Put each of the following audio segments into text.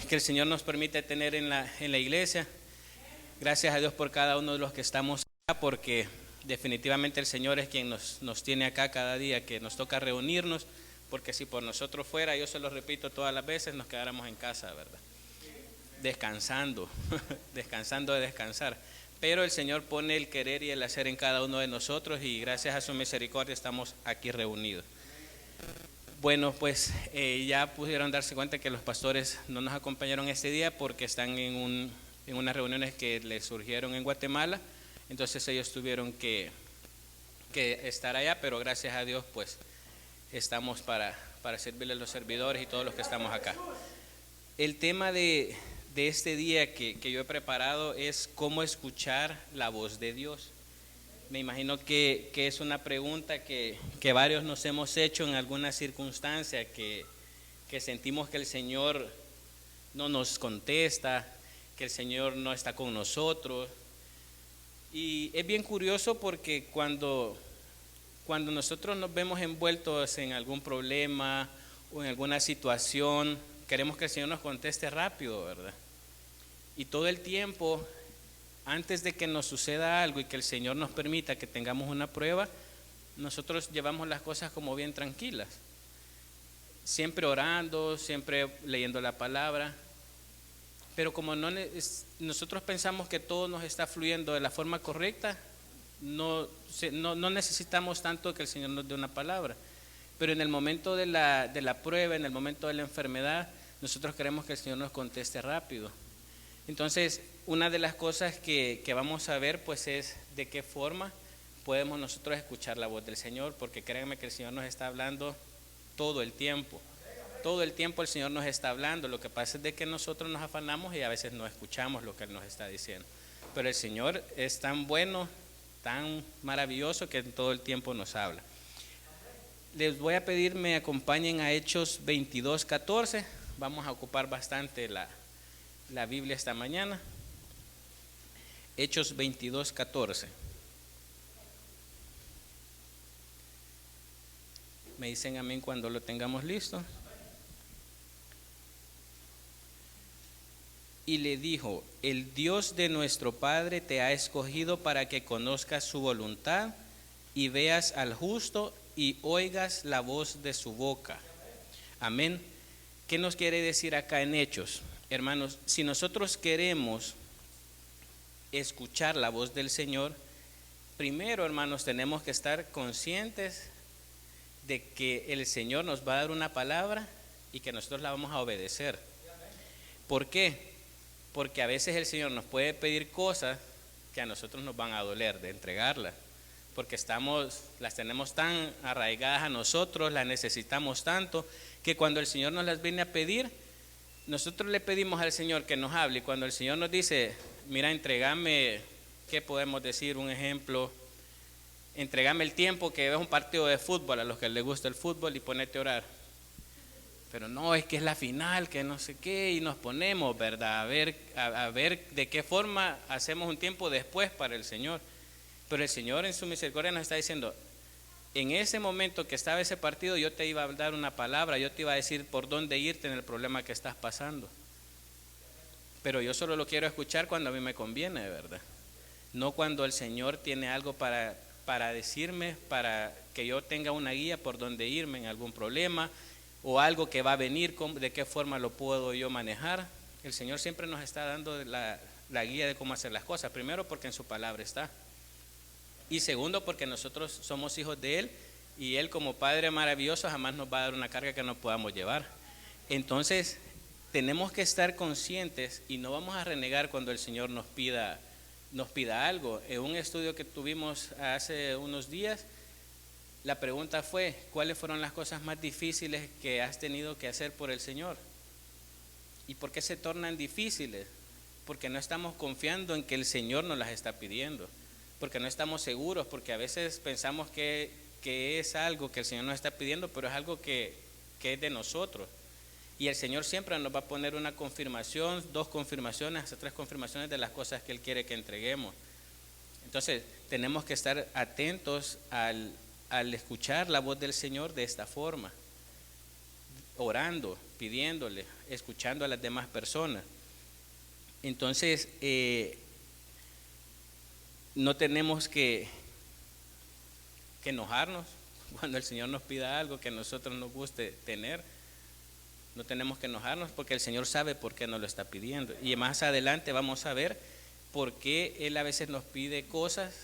que el Señor nos permite tener en la iglesia. Gracias a Dios por cada uno de los que estamos acá, porque definitivamente el Señor es quien nos tiene acá cada día, que nos toca reunirnos, porque si por nosotros fuera, yo se lo repito todas las veces, nos quedáramos en casa, ¿verdad? Descansando, descansando de descansar. Pero el Señor pone el querer y el hacer en cada uno de nosotros y gracias a su misericordia estamos aquí reunidos. Bueno, pues ya pudieron darse cuenta que los pastores no nos acompañaron este día porque están en unas reuniones que les surgieron en Guatemala, entonces ellos tuvieron que estar allá, pero gracias a Dios pues estamos para servirles a los servidores y todos los que estamos acá. El tema de este día que yo he preparado es cómo escuchar la voz de Dios. Me imagino que es una pregunta que varios nos hemos hecho en alguna circunstancia, que sentimos que el Señor no nos contesta, que el Señor no está con nosotros. Y es bien curioso porque cuando nosotros nos vemos envueltos en algún problema o en alguna situación, queremos que el Señor nos conteste rápido, ¿verdad? Y todo el tiempo, antes de que nos suceda algo y que el Señor nos permita que tengamos una prueba, nosotros llevamos las cosas como bien tranquilas, siempre orando, siempre leyendo la palabra, pero como nosotros pensamos que todo nos está fluyendo de la forma correcta, no necesitamos tanto que el Señor nos dé una palabra, pero en el momento de la prueba, en el momento de la enfermedad, nosotros queremos que el Señor nos conteste rápido. Entonces, una de las cosas que vamos a ver pues es de qué forma podemos nosotros escuchar la voz del Señor, porque créanme que el Señor nos está hablando todo el tiempo. Todo el tiempo el Señor nos está hablando. Lo que pasa es de que nosotros nos afanamos y a veces no escuchamos lo que Él nos está diciendo. Pero el Señor es tan bueno, tan maravilloso que todo el tiempo nos habla. Les voy a pedir me acompañen a Hechos 22:14. Vamos a ocupar bastante la Biblia esta mañana. Hechos 22:14. Me dicen amén cuando lo tengamos listo. Y le dijo: el Dios de nuestro Padre te ha escogido para que conozcas su voluntad y veas al justo y oigas la voz de su boca. Amén. ¿Qué nos quiere decir acá en Hechos? Hermanos, si nosotros queremos escuchar la voz del Señor, primero, hermanos, tenemos que estar conscientes de que el Señor nos va a dar una palabra y que nosotros la vamos a obedecer. ¿Por qué? Porque a veces el Señor nos puede pedir cosas que a nosotros nos van a doler de entregarlas, porque las tenemos tan arraigadas a nosotros, las necesitamos tanto, que cuando el Señor nos las viene a pedir, nosotros le pedimos al Señor que nos hable, y cuando el Señor nos dice: mira, entregame, ¿qué podemos decir? Un ejemplo, entregame el tiempo que ves un partido de fútbol, a los que les gusta el fútbol, y ponete a orar. Pero no, es que es la final, que no sé qué, y nos ponemos, ¿verdad? A ver de qué forma hacemos un tiempo después para el Señor. Pero el Señor en su misericordia nos está diciendo: en ese momento que estaba ese partido, yo te iba a dar una palabra, yo te iba a decir por dónde irte en el problema que estás pasando. Pero yo solo lo quiero escuchar cuando a mí me conviene, ¿verdad? No cuando el Señor tiene algo para decirme, para que yo tenga una guía por dónde irme en algún problema, o algo que va a venir, de qué forma lo puedo yo manejar. El Señor siempre nos está dando la guía de cómo hacer las cosas. Primero, porque en su palabra está. Y segundo, porque nosotros somos hijos de Él, y Él, como Padre maravilloso, jamás nos va a dar una carga que no podamos llevar. Entonces, tenemos que estar conscientes y no vamos a renegar cuando el Señor nos pida algo. En un estudio que tuvimos hace unos días, la pregunta fue: ¿cuáles fueron las cosas más difíciles que has tenido que hacer por el Señor? ¿Y por qué se tornan difíciles? Porque no estamos confiando en que el Señor nos las está pidiendo, porque no estamos seguros, porque a veces pensamos que es algo que el Señor nos está pidiendo, pero es algo que es de nosotros. Y el Señor siempre nos va a poner una confirmación, 2 confirmaciones, hasta 3 confirmaciones de las cosas que Él quiere que entreguemos. Entonces, tenemos que estar atentos al escuchar la voz del Señor de esta forma. orando, pidiéndole, escuchando a las demás personas. Entonces, no tenemos que enojarnos cuando el Señor nos pida algo que a nosotros nos guste tener. No tenemos que enojarnos porque el Señor sabe por qué nos lo está pidiendo. Y más adelante vamos a ver por qué Él a veces nos pide cosas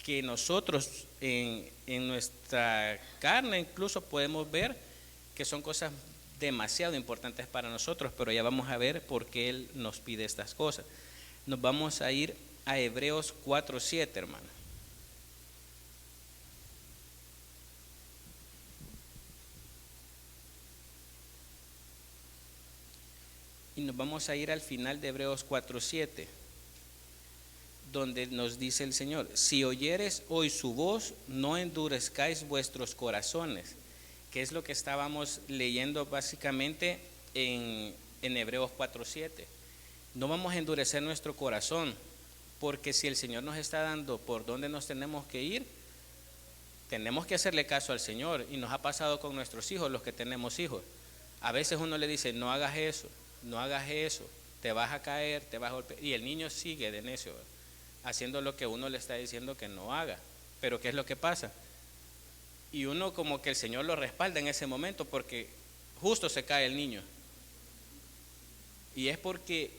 que nosotros en nuestra carne incluso podemos ver que son cosas demasiado importantes para nosotros, pero ya vamos a ver por qué Él nos pide estas cosas. Nos vamos a ir a Hebreos 4:7, hermano. Y nos vamos a ir al final de Hebreos 4:7, donde nos dice el Señor: si oyeres hoy su voz, no endurezcáis vuestros corazones, que es lo que estábamos leyendo básicamente en Hebreos 4:7. No vamos a endurecer nuestro corazón, porque si el Señor nos está dando por dónde nos tenemos que ir, tenemos que hacerle caso al Señor. Y nos ha pasado con nuestros hijos, los que tenemos hijos. A veces uno le dice: no hagas eso, no hagas eso, te vas a caer, te vas a golpear. Y el niño sigue de necio, haciendo lo que uno le está diciendo que no haga. Pero ¿qué es lo que pasa? Y uno como que el Señor lo respalda en ese momento, porque justo se cae el niño. Y es porque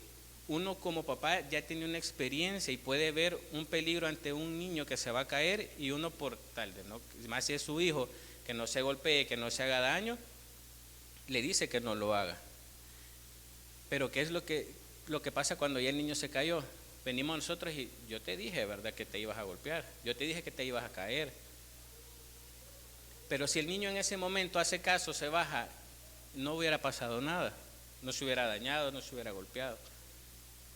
uno como papá ya tiene una experiencia y puede ver un peligro ante un niño que se va a caer, y uno por tal de no, más si es su hijo, que no se golpee, que no se haga daño, le dice que no lo haga. Pero ¿qué es lo que pasa cuando ya el niño se cayó? Venimos nosotros y yo te dije, ¿verdad?, que te ibas a golpear, yo te dije que te ibas a caer. Pero si el niño en ese momento hace caso, se baja, no hubiera pasado nada, no se hubiera dañado, no se hubiera golpeado.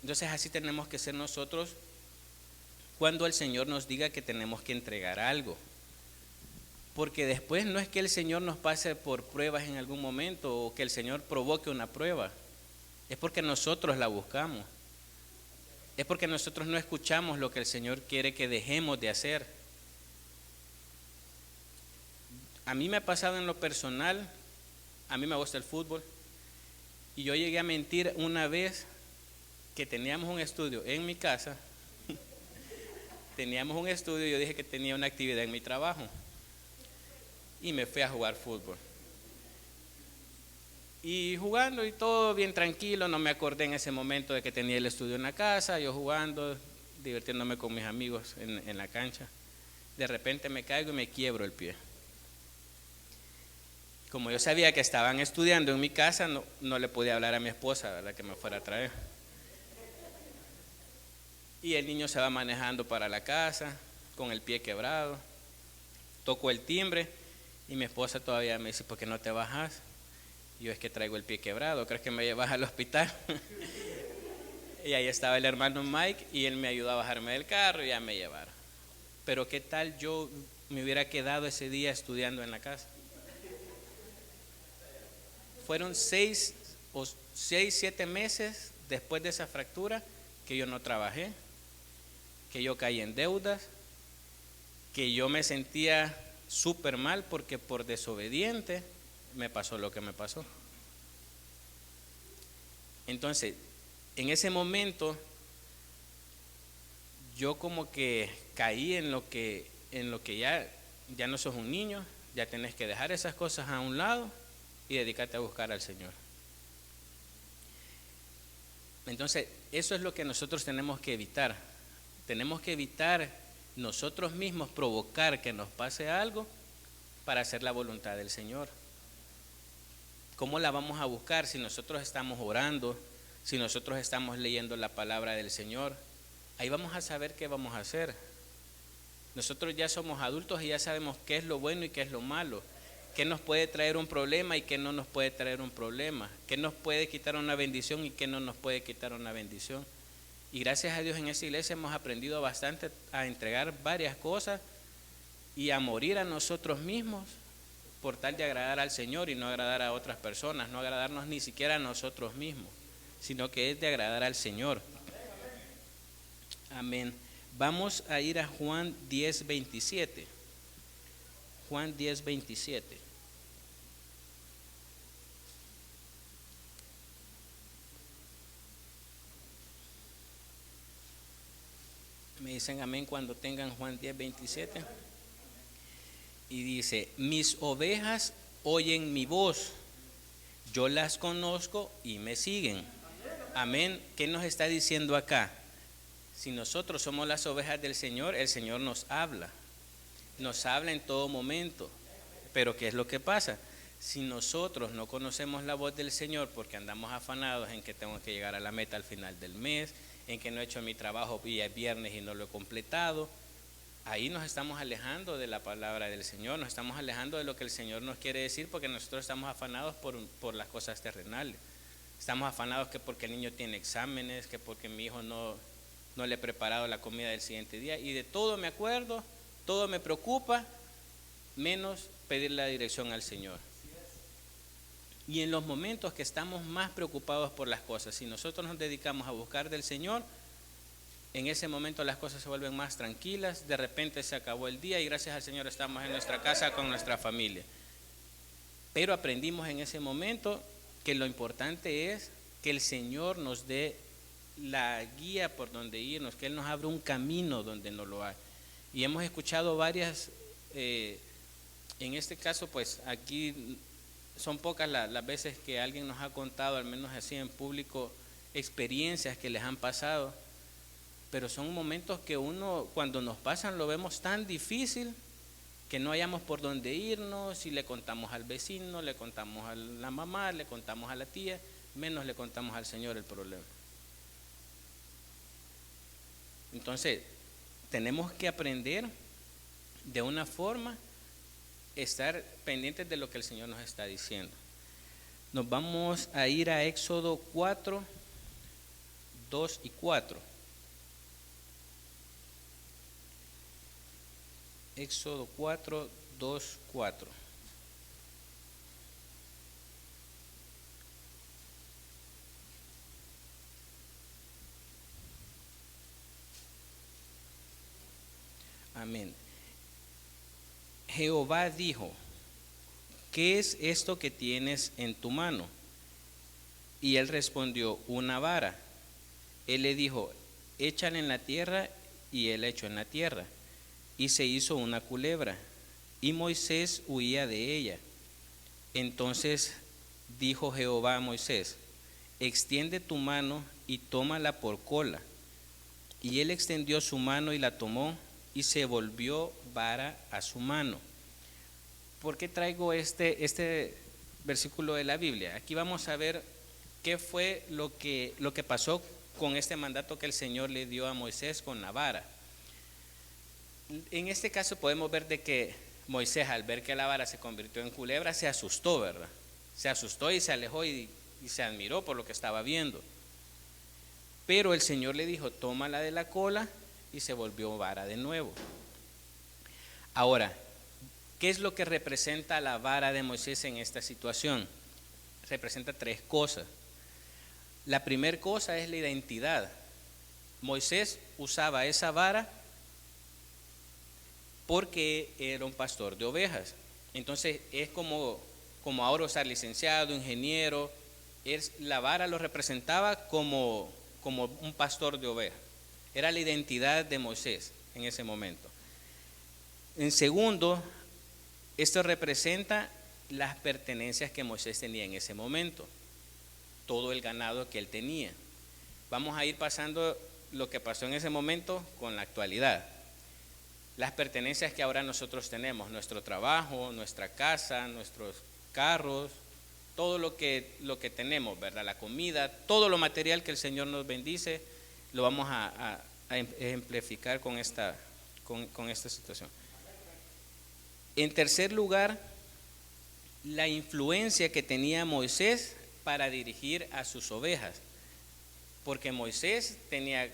Entonces así tenemos que ser nosotros cuando el Señor nos diga que tenemos que entregar algo. Porque después no es que el Señor nos pase por pruebas en algún momento o que el Señor provoque una prueba. Es porque nosotros la buscamos. Es porque nosotros no escuchamos lo que el Señor quiere que dejemos de hacer. A mí me ha pasado en lo personal, a mí me gusta el fútbol, y yo llegué a mentir una vez que teníamos un estudio en mi casa. Teníamos un estudio y yo dije que tenía una actividad en mi trabajo y me fui a jugar fútbol. Y jugando y todo bien tranquilo, no me acordé en ese momento de que tenía el estudio en la casa, yo jugando, divirtiéndome con mis amigos en la cancha. De repente me caigo y me quiebro el pie. Como yo sabía que estaban estudiando en mi casa, no le podía hablar a mi esposa, ¿verdad?, que me fuera a traer. Y el niño se va manejando para la casa con el pie quebrado. Toco el timbre y mi esposa todavía me dice: ¿por qué no te bajas? Y yo: es que traigo el pie quebrado, ¿crees que me llevas al hospital? Y ahí estaba el hermano Mike y él me ayudó a bajarme del carro y ya me llevaron. Pero ¿qué tal yo me hubiera quedado ese día estudiando en la casa? Fueron 7 meses después de esa fractura que yo no trabajé, que yo caí en deudas, que yo me sentía súper mal porque por desobediente me pasó lo que me pasó. Entonces, en ese momento yo como que caí en lo que ya no sos un niño, ya tenés que dejar esas cosas a un lado y dedicarte a buscar al Señor. Entonces, eso es lo que nosotros tenemos que evitar. Tenemos que evitar nosotros mismos provocar que nos pase algo para hacer la voluntad del Señor. ¿Cómo la vamos a buscar? Si nosotros estamos orando, si nosotros estamos leyendo la palabra del Señor, ahí vamos a saber qué vamos a hacer. Nosotros ya somos adultos y ya sabemos qué es lo bueno y qué es lo malo, qué nos puede traer un problema y qué no nos puede traer un problema, qué nos puede quitar una bendición y qué no nos puede quitar una bendición. Y gracias a Dios en esa iglesia hemos aprendido bastante a entregar varias cosas y a morir a nosotros mismos por tal de agradar al Señor y no agradar a otras personas, no agradarnos ni siquiera a nosotros mismos, sino que es de agradar al Señor. Amén. Vamos a ir a Juan 10:27. Juan 10:27. dicen amén cuando tengan Juan 10:27. Y dice, mis ovejas oyen mi voz, yo las conozco y me siguen. Amén. ¿Qué nos está diciendo acá? Si nosotros somos las ovejas del Señor, el Señor nos habla en todo momento. Pero ¿qué es lo que pasa? Si nosotros no conocemos la voz del Señor porque andamos afanados en que tengo que llegar a la meta al final del mes, en que no he hecho mi trabajo y es viernes y no lo he completado, ahí nos estamos alejando de la palabra del Señor, nos estamos alejando de lo que el Señor nos quiere decir, porque nosotros estamos afanados por las cosas terrenales. Estamos afanados que porque el niño tiene exámenes, que porque mi hijo no le he preparado la comida del siguiente día, y de todo me acuerdo, todo me preocupa, menos pedir la dirección al Señor. Y en los momentos que estamos más preocupados por las cosas, si nosotros nos dedicamos a buscar del Señor, en ese momento las cosas se vuelven más tranquilas, de repente se acabó el día y gracias al Señor estamos en nuestra casa con nuestra familia. Pero aprendimos en ese momento que lo importante es que el Señor nos dé la guía por donde irnos, que Él nos abra un camino donde no lo hay. Y hemos escuchado varias, en este caso pues aquí son pocas las veces que alguien nos ha contado, al menos así en público, experiencias que les han pasado, pero son momentos que uno cuando nos pasan lo vemos tan difícil que no hayamos por dónde irnos, y le contamos al vecino, le contamos a la mamá, le contamos a la tía, menos le contamos al Señor el problema. Entonces, tenemos que aprender de una forma, estar pendientes de lo que el Señor nos está diciendo. Nos vamos a ir a Éxodo 4, 2 y 4. Éxodo 4, 2, 4. Amén. Jehová dijo, ¿qué es esto que tienes en tu mano? Y él respondió, una vara. Él le dijo, échala en la tierra, y él echó en la tierra, y se hizo una culebra, y Moisés huía de ella. Entonces dijo Jehová a Moisés, extiende tu mano y tómala por cola. Y él extendió su mano y la tomó, y se volvió vara a su mano. ¿Por qué traigo este versículo de la Biblia? Aquí vamos a ver qué fue lo que pasó con este mandato que el Señor le dio a Moisés con la vara. En este caso podemos ver de que Moisés, al ver que la vara se convirtió en culebra, se asustó, ¿verdad? Se asustó y se alejó y se admiró por lo que estaba viendo. Pero el Señor le dijo, tómala de la cola, y se volvió vara de nuevo. Ahora, ¿qué es lo que representa la vara de Moisés en esta situación? Representa tres cosas. La primera cosa es la identidad. Moisés usaba esa vara porque era un pastor de ovejas. Entonces es como ahora usar licenciado, ingeniero. La vara lo representaba como un pastor de ovejas. Era la identidad de Moisés en ese momento. En segundo, esto representa las pertenencias que Moisés tenía en ese momento, todo el ganado que él tenía. Vamos a ir pasando lo que pasó en ese momento con la actualidad. Las pertenencias que ahora nosotros tenemos, nuestro trabajo, nuestra casa, nuestros carros, todo lo que tenemos, ¿verdad? La comida, todo lo material que el Señor nos bendice, lo vamos a ejemplificar con esta situación. En tercer lugar, la influencia que tenía Moisés para dirigir a sus ovejas, porque Moisés tenía,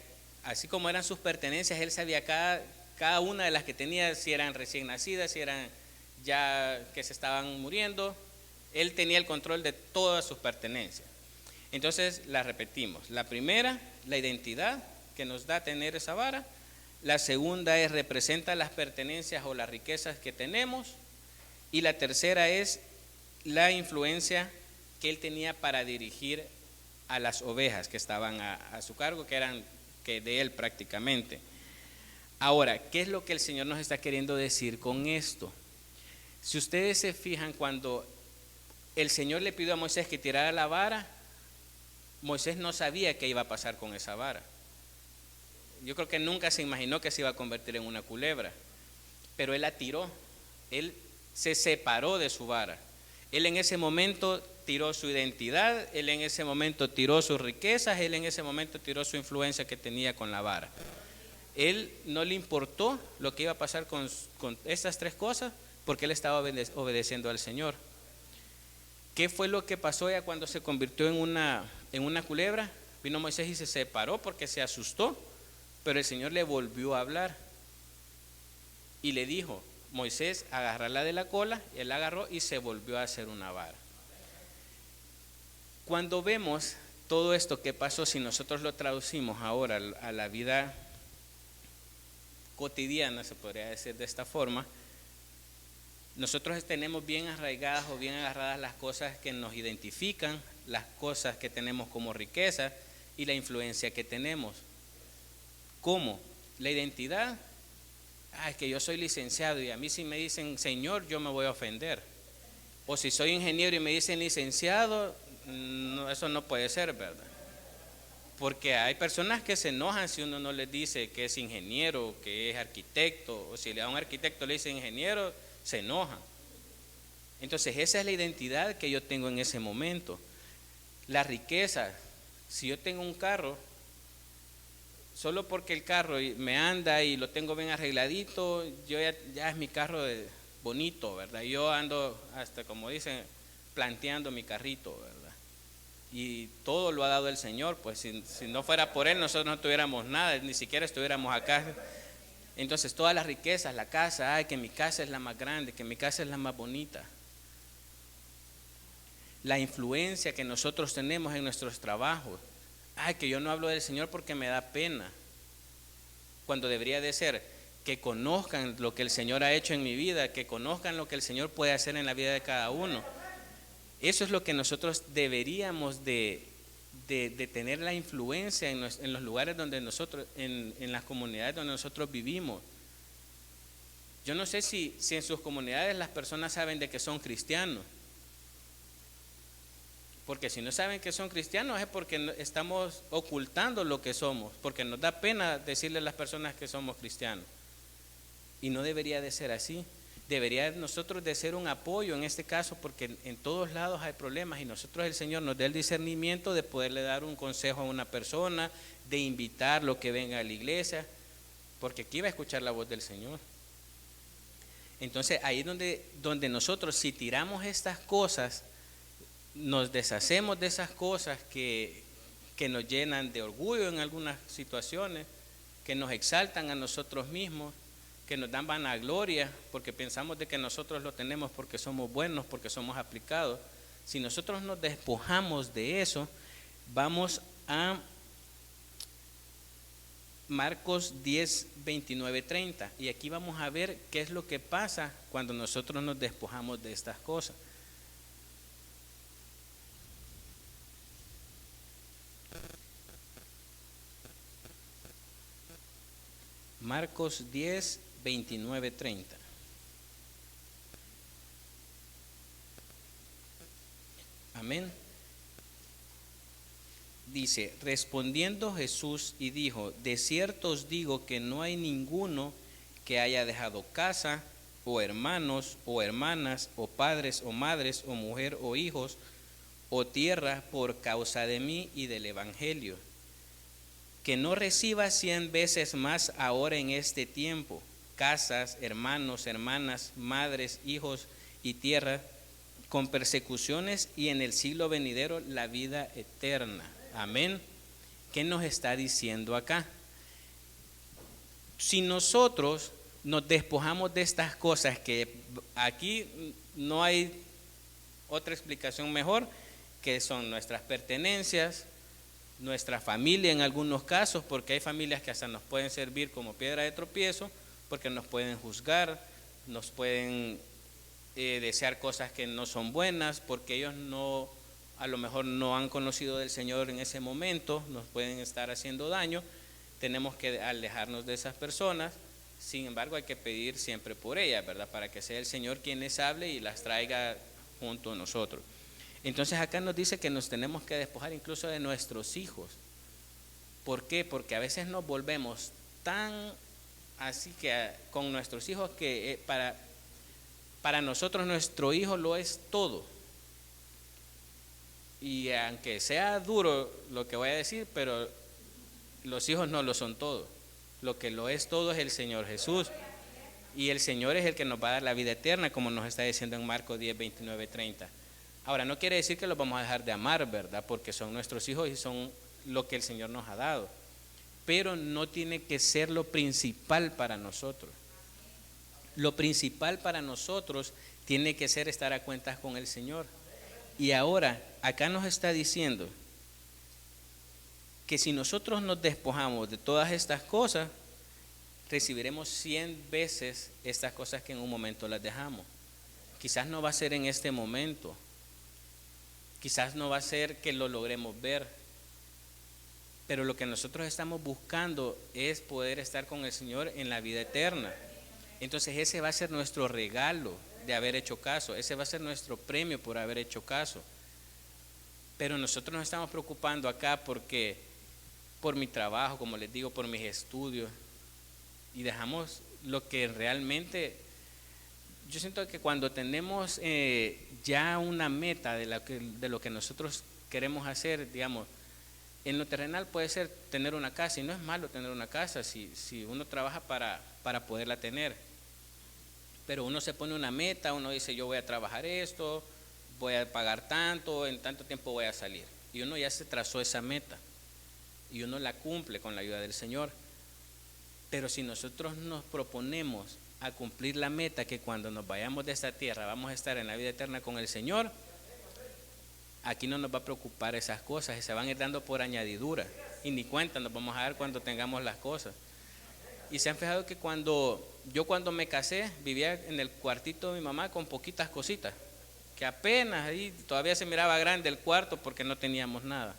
así como eran sus pertenencias, él sabía cada una de las que tenía, si eran recién nacidas, si eran ya que se estaban muriendo, él tenía el control de todas sus pertenencias. Entonces la repetimos. La primera, la identidad que nos da tener esa vara. La segunda representa las pertenencias o las riquezas que tenemos. Y la tercera es la influencia que él tenía para dirigir a las ovejas que estaban a su cargo, que eran de él prácticamente. Ahora, ¿qué es lo que el Señor nos está queriendo decir con esto? Si ustedes se fijan, cuando el Señor le pidió a Moisés que tirara la vara, Moisés no sabía qué iba a pasar con esa vara. Yo creo que nunca se imaginó que se iba a convertir en una culebra, pero él la tiró, él se separó de su vara. Él en ese momento tiró su identidad, él en ese momento tiró sus riquezas, él en ese momento tiró su influencia que tenía con la vara. Él no le importó lo que iba a pasar con estas tres cosas, porque él estaba obedeciendo al Señor. ¿Qué fue lo que pasó ya cuando se convirtió en una culebra? Vino Moisés y se separó porque se asustó, pero el Señor le volvió a hablar y le dijo: Moisés, agárrala de la cola. Y él la agarró y se volvió a hacer una vara. Cuando vemos todo esto que pasó, si nosotros lo traducimos ahora a la vida cotidiana, se podría decir de esta forma, nosotros tenemos bien arraigadas o bien agarradas las cosas que nos identifican, las cosas que tenemos como riqueza y la influencia que tenemos. ¿Cómo? La identidad. Es que yo soy licenciado y a mí si me dicen señor, yo me voy a ofender. O si soy ingeniero y me dicen licenciado, no, eso no puede ser, ¿verdad? Porque hay personas que se enojan si uno no les dice que es ingeniero, que es arquitecto, o si a un arquitecto le dice ingeniero, se enojan. Entonces esa es la identidad que yo tengo en ese momento. La riqueza, si yo tengo un carro, solo porque el carro me anda y lo tengo bien arregladito, yo ya es mi carro bonito, ¿verdad? Yo ando hasta, como dicen, planteando mi carrito, ¿verdad? Y todo lo ha dado el Señor, pues si no fuera por Él nosotros no tuviéramos nada, ni siquiera estuviéramos acá. Entonces todas las riquezas, la casa, que mi casa es la más grande, que mi casa es la más bonita. La influencia que nosotros tenemos en nuestros trabajos. Que yo no hablo del Señor porque me da pena, cuando debería de ser que conozcan lo que el Señor ha hecho en mi vida, que conozcan lo que el Señor puede hacer en la vida de cada uno. Eso es lo que nosotros deberíamos de tener la influencia en los lugares donde nosotros, en las comunidades donde nosotros vivimos. Yo no sé si en sus comunidades las personas saben de que son cristianos. Porque si no saben que son cristianos es porque estamos ocultando lo que somos, porque nos da pena decirle a las personas que somos cristianos. Y no debería de ser así. Debería nosotros de ser un apoyo en este caso, porque en todos lados hay problemas y nosotros, el Señor nos da el discernimiento de poderle dar un consejo a una persona, de invitarlo que venga a la iglesia, porque aquí va a escuchar la voz del Señor. Entonces ahí es donde nosotros, si tiramos estas cosas, nos deshacemos de esas cosas que nos llenan de orgullo en algunas situaciones, que nos exaltan a nosotros mismos, que nos dan vanagloria porque pensamos de que nosotros lo tenemos porque somos buenos, porque somos aplicados. Si nosotros nos despojamos de eso, vamos a Marcos 10, 29, 30, y aquí vamos a ver qué es lo que pasa cuando nosotros nos despojamos de estas cosas. Marcos 10, 29, 30. Amén. Dice: respondiendo Jesús y dijo: de cierto os digo que no hay ninguno que haya dejado casa, o hermanos, o hermanas, o padres, o madres, o mujer, o hijos, o tierra, por causa de mí y del evangelio, que no reciba 100 veces más ahora en este tiempo, casas, hermanos, hermanas, madres, hijos y tierra, con persecuciones, y en el siglo venidero la vida eterna. Amén. ¿Qué nos está diciendo acá? Si nosotros nos despojamos de estas cosas, que aquí no hay otra explicación mejor, que son nuestras pertenencias, nuestra familia en algunos casos, porque hay familias que hasta nos pueden servir como piedra de tropiezo, porque nos pueden juzgar, nos pueden desear cosas que no son buenas, porque ellos a lo mejor no han conocido del Señor en ese momento, nos pueden estar haciendo daño. Tenemos que alejarnos de esas personas, Sin embargo, hay que pedir siempre por ellas, ¿verdad? Para que sea el Señor quien les hable y las traiga junto a nosotros. Entonces acá nos dice que nos tenemos que despojar incluso de nuestros hijos. ¿Por qué? Porque a veces nos volvemos tan así que con nuestros hijos que para nosotros nuestro hijo lo es todo. Y aunque sea duro lo que voy a decir, pero los hijos no lo son todo. Lo que lo es todo es el Señor Jesús. Y el Señor es el que nos va a dar la vida eterna, como nos está diciendo en Marcos 10, 29, 30. Ahora, no quiere decir que los vamos a dejar de amar, ¿verdad? Porque son nuestros hijos y son lo que el Señor nos ha dado. Pero no tiene que ser lo principal para nosotros. Lo principal para nosotros tiene que ser estar a cuentas con el Señor. Y ahora, acá nos está diciendo que si nosotros nos despojamos de todas estas cosas, recibiremos 100 veces estas cosas que en un momento las dejamos. Quizás no va a ser en este momento, quizás no va a ser que lo logremos ver, pero lo que nosotros estamos buscando es poder estar con el Señor en la vida eterna. Entonces ese va a ser nuestro regalo de haber hecho caso, ese va a ser nuestro premio por haber hecho caso. Pero nosotros nos estamos preocupando acá porque por mi trabajo, como les digo, por mis estudios, y dejamos lo que realmente, yo siento que cuando tenemos ya una meta de lo que nosotros queremos hacer, digamos, en lo terrenal puede ser tener una casa, y no es malo tener una casa si uno trabaja para poderla tener, pero uno se pone una meta, uno dice yo voy a trabajar esto, voy a pagar tanto, en tanto tiempo voy a salir, y uno ya se trazó esa meta y uno la cumple con la ayuda del Señor. Pero si nosotros nos proponemos a cumplir la meta que cuando nos vayamos de esta tierra vamos a estar en la vida eterna con el Señor, aquí no nos va a preocupar esas cosas y se van a ir dando por añadidura y ni cuenta nos vamos a dar cuando tengamos las cosas. Y se han fijado que cuando me casé vivía en el cuartito de mi mamá con poquitas cositas, que apenas ahí todavía se miraba grande el cuarto porque no teníamos nada.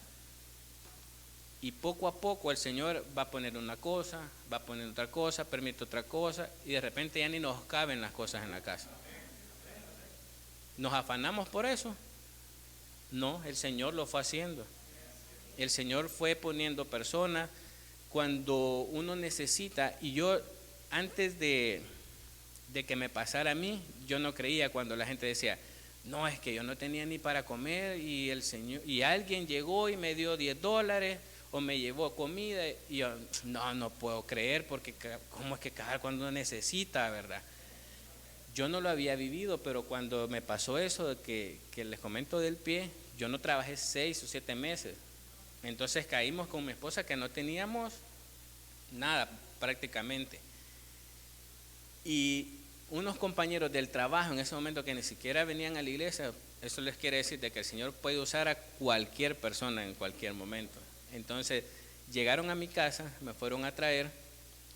Y poco a poco el Señor va a poner una cosa, va a poner otra cosa, permite otra cosa, y de repente ya ni nos caben las cosas en la casa. ¿Nos afanamos por eso? No, el Señor lo fue haciendo. El Señor fue poniendo personas cuando uno necesita. Y yo, antes de que me pasara a mí, yo no creía cuando la gente decía, no, es que yo no tenía ni para comer y el Señor, y alguien llegó y me dio $10 o me llevó comida, y yo no puedo creer, porque cómo es que cuando uno necesita, ¿verdad? Yo no lo había vivido, pero cuando me pasó eso de que les comento del pie, yo no trabajé 6 o 7 meses, entonces caímos con mi esposa que no teníamos nada prácticamente, y unos compañeros del trabajo en ese momento que ni siquiera venían a la iglesia, eso les quiere decir de que el Señor puede usar a cualquier persona en cualquier momento. Entonces llegaron a mi casa, me fueron a traer,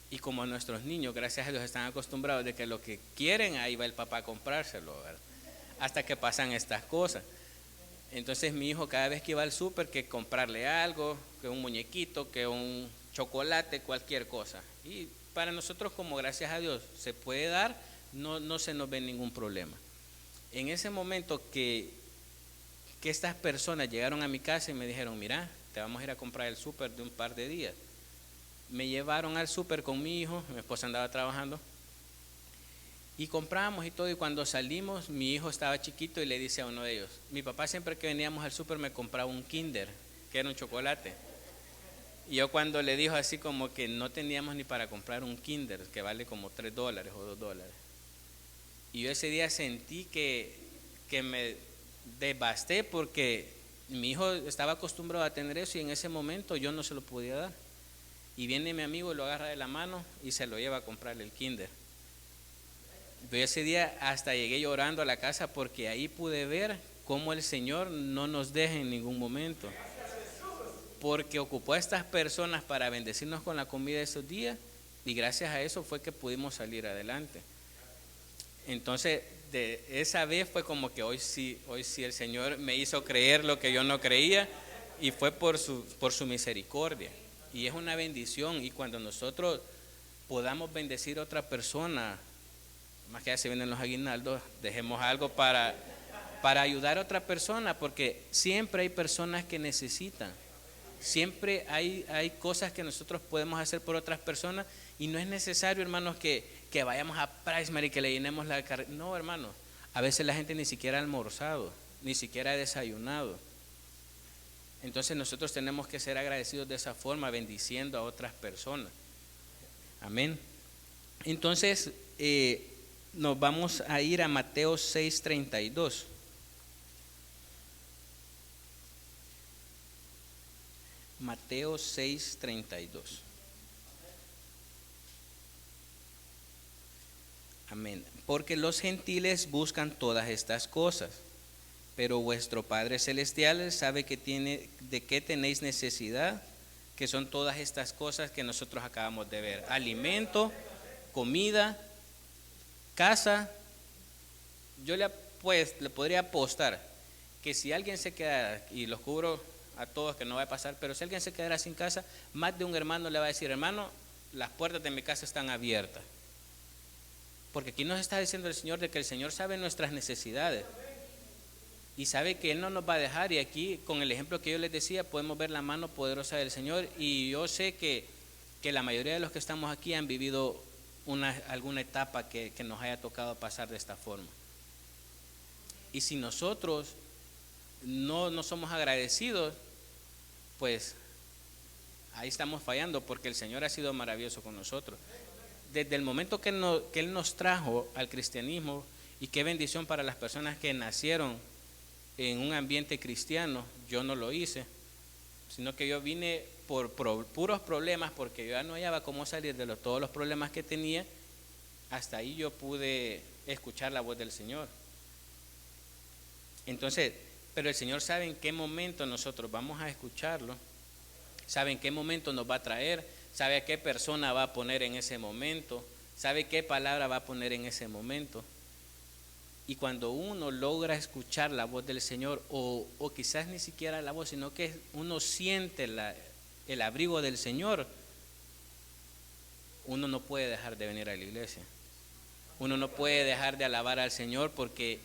y como nuestros niños, gracias a Dios, están acostumbrados de que lo que quieren, ahí va el papá a comprárselo, ¿verdad? Hasta que pasan estas cosas. Entonces mi hijo cada vez que iba al súper, que comprarle algo, que un muñequito, que un chocolate, cualquier cosa. Y para nosotros, como gracias a Dios se puede dar, no se nos ve ningún problema. En ese momento que estas personas llegaron a mi casa y me dijeron, mira, te vamos a ir a comprar el súper de un par de días. Me llevaron al súper con mi hijo, mi esposa andaba trabajando, y compramos y todo, y cuando salimos, mi hijo estaba chiquito y le dice a uno de ellos, mi papá siempre que veníamos al súper me compraba un Kinder, que era un chocolate. Y yo cuando le dijo así como que no teníamos ni para comprar un Kinder, que vale como $3 o $2. Y yo ese día sentí que me devasté porque mi hijo estaba acostumbrado a tener eso y en ese momento yo no se lo podía dar. Y viene mi amigo y lo agarra de la mano y se lo lleva a comprarle el Kinder. Yo ese día hasta llegué llorando a la casa porque ahí pude ver cómo el Señor no nos deja en ningún momento. Porque ocupó a estas personas para bendecirnos con la comida de esos días y gracias a eso fue que pudimos salir adelante. Entonces, de esa vez fue como que hoy sí el Señor me hizo creer lo que yo no creía y fue por su misericordia. Y es una bendición, y cuando nosotros podamos bendecir a otra persona. Más que ya se vienen los aguinaldos, dejemos algo para ayudar a otra persona, porque siempre hay personas que necesitan. Siempre hay cosas que nosotros podemos hacer por otras personas y no es necesario, hermanos, que vayamos a Pricemary y que le llenemos la carrera. No, hermanos, a veces la gente ni siquiera ha almorzado, ni siquiera ha desayunado. Entonces nosotros tenemos que ser agradecidos de esa forma, bendiciendo a otras personas. Amén. Entonces, nos vamos a ir a Mateo 6:32. Mateo 6:32. Amén. Porque los gentiles buscan todas estas cosas, pero vuestro Padre Celestial sabe de qué tenéis necesidad, que son todas estas cosas que nosotros acabamos de ver: alimento, comida, casa. Yo le podría apostar que si alguien se quedara, y los cubro a todos que no va a pasar, pero si alguien se quedara sin casa, más de un hermano le va a decir: hermano, las puertas de mi casa están abiertas. Porque aquí nos está diciendo el Señor de que el Señor sabe nuestras necesidades y sabe que Él no nos va a dejar. Y aquí, con el ejemplo que yo les decía, podemos ver la mano poderosa del Señor. Y yo sé que la mayoría de los que estamos aquí han vivido alguna etapa que nos haya tocado pasar de esta forma. Y si nosotros no somos agradecidos, pues ahí estamos fallando, porque el Señor ha sido maravilloso con nosotros. Desde el momento que Él nos trajo al cristianismo, y qué bendición para las personas que nacieron en un ambiente cristiano. Yo no lo hice, sino que yo vine por puros problemas, porque yo ya no hallaba cómo salir de todos los problemas que tenía. Hasta ahí yo pude escuchar la voz del Señor. Entonces, pero el Señor sabe en qué momento nosotros vamos a escucharlo, sabe en qué momento nos va a traer, sabe a qué persona va a poner en ese momento, sabe qué palabra va a poner en ese momento. Y cuando uno logra escuchar la voz del Señor, o quizás ni siquiera la voz, sino que uno siente el abrigo del Señor, uno no puede dejar de venir a la iglesia. Uno no puede dejar de alabar al Señor, porque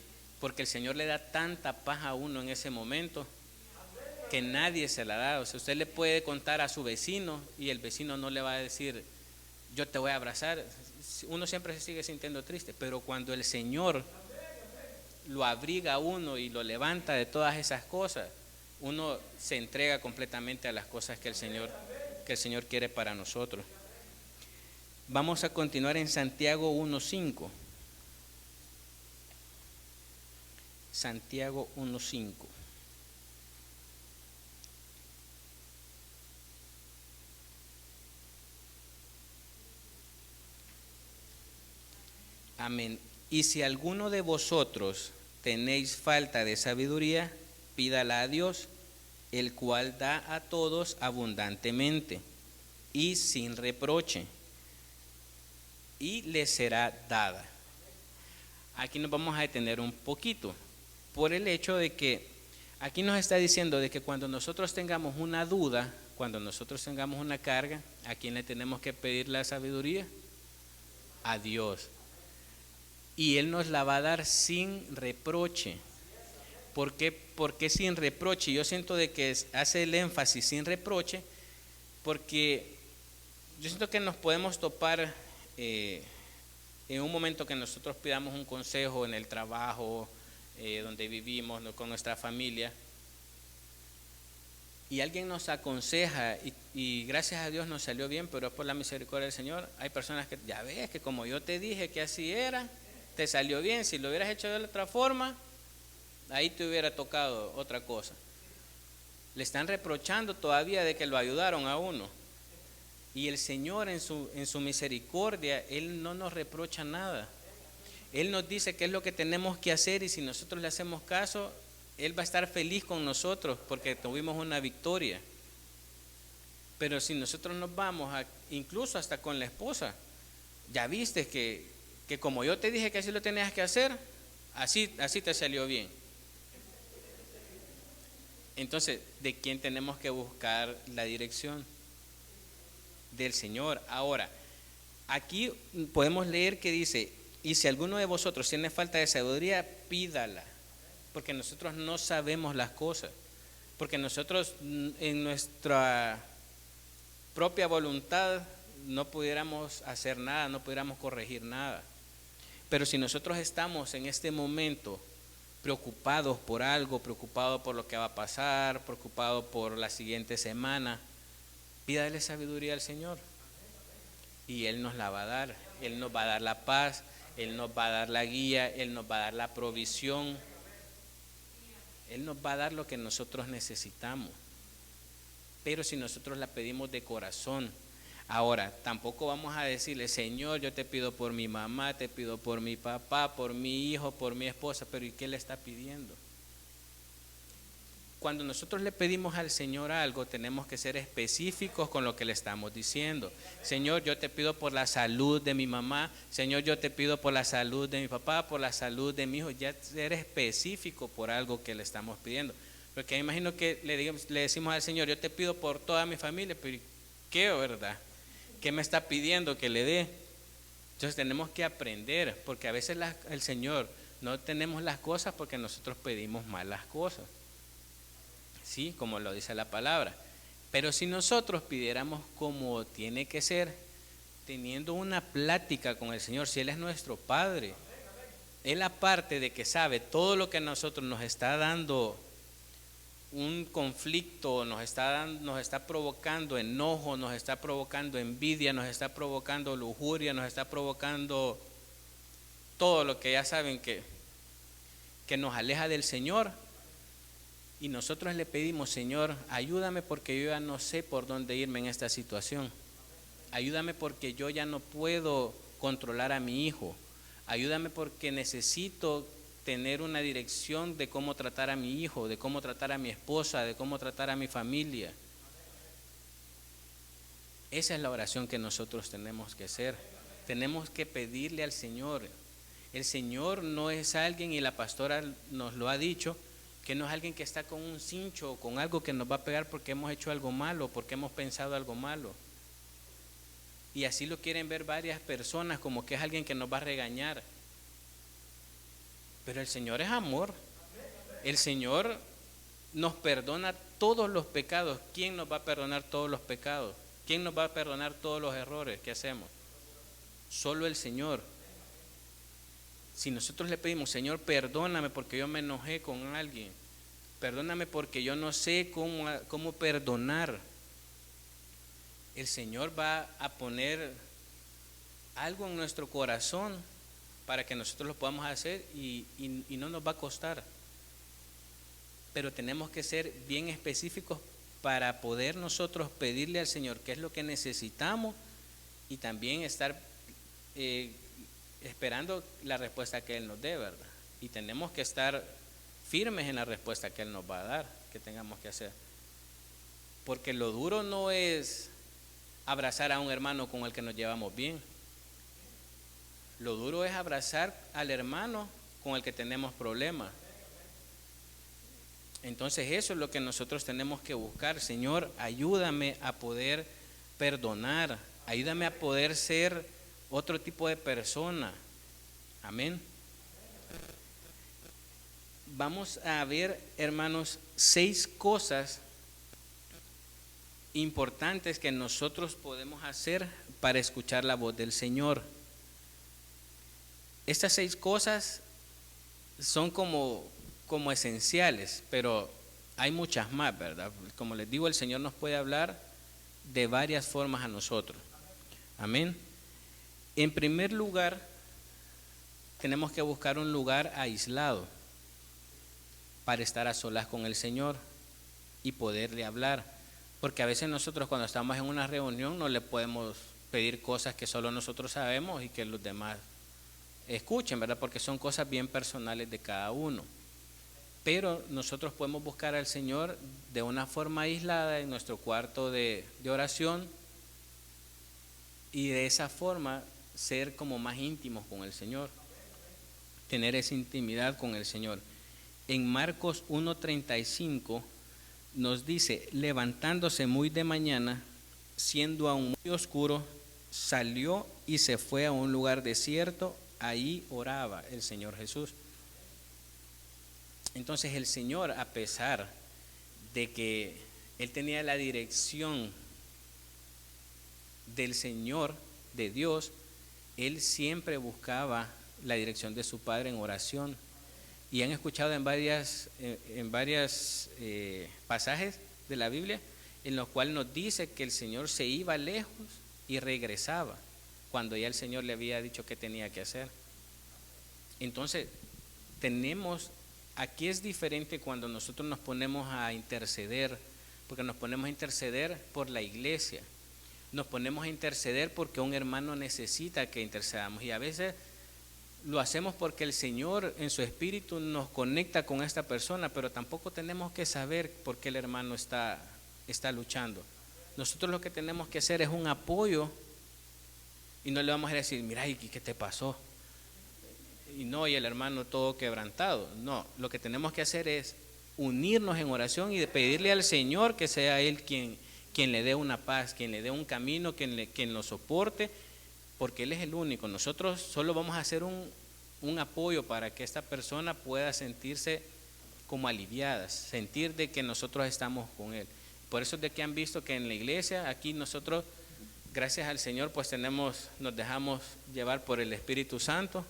el Señor le da tanta paz a uno en ese momento que nadie se la da. O sea, usted le puede contar a su vecino y el vecino no le va a decir: yo te voy a abrazar. Uno siempre se sigue sintiendo triste, pero cuando el Señor lo abriga a uno y lo levanta de todas esas cosas, uno se entrega completamente a las cosas que el Señor quiere para nosotros. Vamos a continuar en Santiago 1:5. Santiago 1:5. Amén. Y si alguno de vosotros tenéis falta de sabiduría, pídala a Dios, el cual da a todos abundantemente y sin reproche, y le será dada. Aquí nos vamos a detener un poquito, por el hecho de que aquí nos está diciendo de que cuando nosotros tengamos una duda, cuando nosotros tengamos una carga, ¿a quién le tenemos que pedir la sabiduría? A Dios. Y Él nos la va a dar sin reproche. ¿Por qué sin reproche? Yo siento de que hace el énfasis sin reproche, porque yo siento que nos podemos topar en un momento que nosotros pidamos un consejo en el trabajo, donde vivimos, con nuestra familia, y alguien nos aconseja y gracias a Dios nos salió bien, pero es por la misericordia del Señor. Hay personas que, ya ves que como yo te dije que así era, te salió bien. Si lo hubieras hecho de otra forma, ahí te hubiera tocado otra cosa. Le están reprochando todavía de que lo ayudaron a uno. Y el Señor en su misericordia, Él no nos reprocha nada. Él nos dice qué es lo que tenemos que hacer, y si nosotros le hacemos caso, Él va a estar feliz con nosotros porque tuvimos una victoria. Pero si nosotros nos vamos incluso hasta con la esposa, ya viste que como yo te dije que así lo tenías que hacer, así te salió bien. Entonces, ¿de quién tenemos que buscar la dirección? Del Señor. Ahora, aquí podemos leer que dice, y si alguno de vosotros tiene falta de sabiduría, pídala, porque nosotros no sabemos las cosas, porque nosotros en nuestra propia voluntad no pudiéramos hacer nada, no pudiéramos corregir nada. Pero si nosotros estamos en este momento preocupados por algo, preocupados por lo que va a pasar, preocupados por la siguiente semana, pídale sabiduría al Señor y Él nos la va a dar. Él nos va a dar la paz, Él nos va a dar la guía, Él nos va a dar la provisión, Él nos va a dar lo que nosotros necesitamos. Pero si nosotros la pedimos de corazón. Ahora, tampoco vamos a decirle, Señor, yo te pido por mi mamá, te pido por mi papá, por mi hijo, por mi esposa, pero ¿y qué le está pidiendo? Cuando nosotros le pedimos al Señor algo, tenemos que ser específicos con lo que le estamos diciendo. Señor, yo te pido por la salud de mi mamá, Señor, yo te pido por la salud de mi papá, por la salud de mi hijo. Ya ser específico por algo que le estamos pidiendo. Porque me imagino que le decimos al Señor, yo te pido por toda mi familia, pero ¿qué, verdad? ¿Qué me está pidiendo que le dé? Entonces tenemos que aprender, porque a veces el Señor no tenemos las cosas porque nosotros pedimos mal las cosas. Sí, como lo dice la palabra. Pero si nosotros pidiéramos como tiene que ser, teniendo una plática con el Señor, si Él es nuestro Padre, Él aparte de que sabe todo lo que a nosotros nos está dando un conflicto, nos está provocando enojo, nos está provocando envidia, nos está provocando lujuria, nos está provocando todo lo que ya saben que nos aleja del Señor. Y nosotros le pedimos, Señor, ayúdame porque yo ya no sé por dónde irme en esta situación. Ayúdame porque yo ya no puedo controlar a mi hijo. Ayúdame porque necesito tener una dirección de cómo tratar a mi hijo, de cómo tratar a mi esposa, de cómo tratar a mi familia. Esa es la oración que nosotros tenemos que hacer. Tenemos que pedirle al Señor. El Señor no es alguien, y la pastora nos lo ha dicho, que no es alguien que está con un cincho o con algo que nos va a pegar porque hemos hecho algo malo, porque hemos pensado algo malo. Y así lo quieren ver varias personas, como que es alguien que nos va a regañar. Pero el Señor es amor. El Señor nos perdona todos los pecados. ¿Quién nos va a perdonar todos los pecados? ¿Quién nos va a perdonar todos los errores que hacemos? Solo el Señor. Si nosotros le pedimos, Señor, perdóname porque yo me enojé con alguien, perdóname porque yo no sé cómo perdonar, el Señor va a poner algo en nuestro corazón para que nosotros lo podamos hacer y no nos va a costar. Pero tenemos que ser bien específicos para poder nosotros pedirle al Señor qué es lo que necesitamos y también estar esperando la respuesta que Él nos dé, ¿verdad? Y tenemos que estar firmes en la respuesta que Él nos va a dar, que tengamos que hacer. Porque lo duro no es abrazar a un hermano con el que nos llevamos bien. Lo duro es abrazar al hermano con el que tenemos problemas. Entonces eso es lo que nosotros tenemos que buscar. Señor, ayúdame a poder perdonar, ayúdame a poder ser otro tipo de persona. Amén. Vamos a ver, hermanos, 6 cosas importantes que nosotros podemos hacer para escuchar la voz del Señor. Estas 6 cosas son como esenciales, pero hay muchas más, ¿verdad? Como les digo, el Señor nos puede hablar de varias formas a nosotros. Amén. En primer lugar, tenemos que buscar un lugar aislado para estar a solas con el Señor y poderle hablar. Porque a veces nosotros cuando estamos en una reunión no le podemos pedir cosas que solo nosotros sabemos y que los demás escuchen, ¿verdad? Porque son cosas bien personales de cada uno. Pero nosotros podemos buscar al Señor de una forma aislada en nuestro cuarto de oración y de esa forma ser como más íntimos con el Señor, tener esa intimidad con el Señor. En Marcos 1:35 nos dice, levantándose muy de mañana, siendo aún muy oscuro, salió y se fue a un lugar desierto, ahí oraba el Señor Jesús. Entonces el Señor, a pesar de que Él tenía la dirección del Señor, de Dios, Él siempre buscaba la dirección de su Padre en oración. Y han escuchado en varias pasajes de la Biblia en los cuales nos dice que el Señor se iba lejos y regresaba cuando ya el Señor le había dicho qué tenía que hacer. Entonces, aquí es diferente cuando nosotros nos ponemos a interceder, porque nos ponemos a interceder por la iglesia, nos ponemos a interceder porque un hermano necesita que intercedamos, y a veces lo hacemos porque el Señor en su espíritu nos conecta con esta persona, pero tampoco tenemos que saber por qué el hermano está luchando. Nosotros lo que tenemos que hacer es un apoyo, y no le vamos a decir, mira, ¿y qué te pasó? Y el hermano todo quebrantado. No, lo que tenemos que hacer es unirnos en oración y pedirle al Señor que sea Él quien le dé una paz, quien le dé un camino, quien lo soporte, porque Él es el único. Nosotros solo vamos a hacer un apoyo para que esta persona pueda sentirse como aliviada, sentir de que nosotros estamos con Él. Por eso es de que han visto que en la iglesia, aquí nosotros, gracias al Señor, pues nos dejamos llevar por el Espíritu Santo,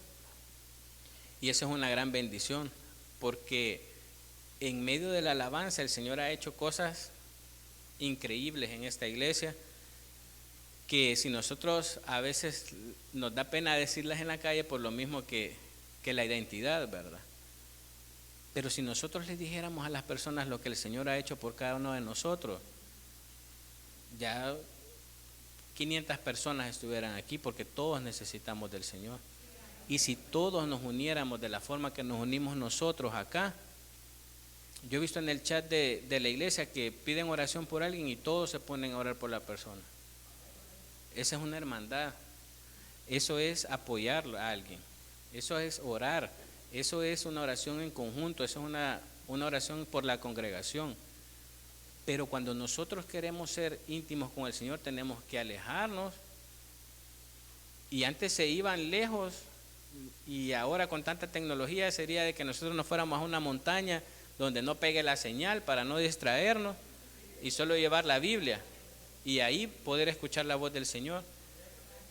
y eso es una gran bendición, porque en medio de la alabanza el Señor ha hecho cosas increíbles en esta iglesia, que si nosotros a veces nos da pena decirlas en la calle por lo mismo que la identidad, ¿verdad? Pero si nosotros les dijéramos a las personas lo que el Señor ha hecho por cada uno de nosotros, ya 500 personas estuvieran aquí, porque todos necesitamos del Señor. Y si todos nos uniéramos de la forma que nos unimos nosotros acá, yo he visto en el chat de la iglesia que piden oración por alguien y todos se ponen a orar por la persona. Esa es una hermandad, eso es apoyar a alguien, eso es orar, eso es una oración en conjunto, eso es una oración por la congregación. Pero cuando nosotros queremos ser íntimos con el Señor, tenemos que alejarnos, y antes se iban lejos, y ahora con tanta tecnología sería de que nosotros nos fuéramos a una montaña donde no pegue la señal para no distraernos, y solo llevar la Biblia y ahí poder escuchar la voz del Señor.